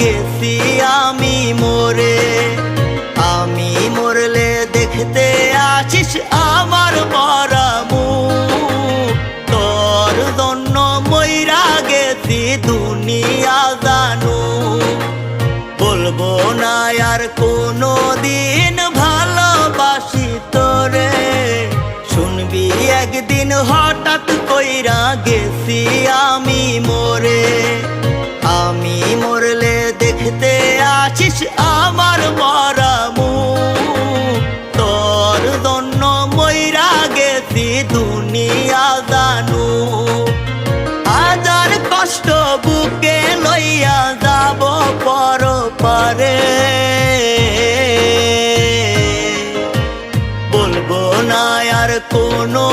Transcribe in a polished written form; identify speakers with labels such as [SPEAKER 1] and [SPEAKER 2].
[SPEAKER 1] গেছি আমি মরে। আমি মরলে দেখতে আসিস আমার মরা মুখ, তোর জন্য মইরা গেছি দুনিয়া জানু। বলবো না আর কোনো দিন ভালোবাসি তোরে, শুনবি একদিন হঠাৎ কইরা গেছি আমি মরে। আমি মরলে দেখতে আসিস আমার মরা মুখ, তোর জন্য মইরা গেছি দুনিয়া জানু। হাজার কষ্ট বুকে লইয়া যাব পরপারে, বলবো না আর কোনো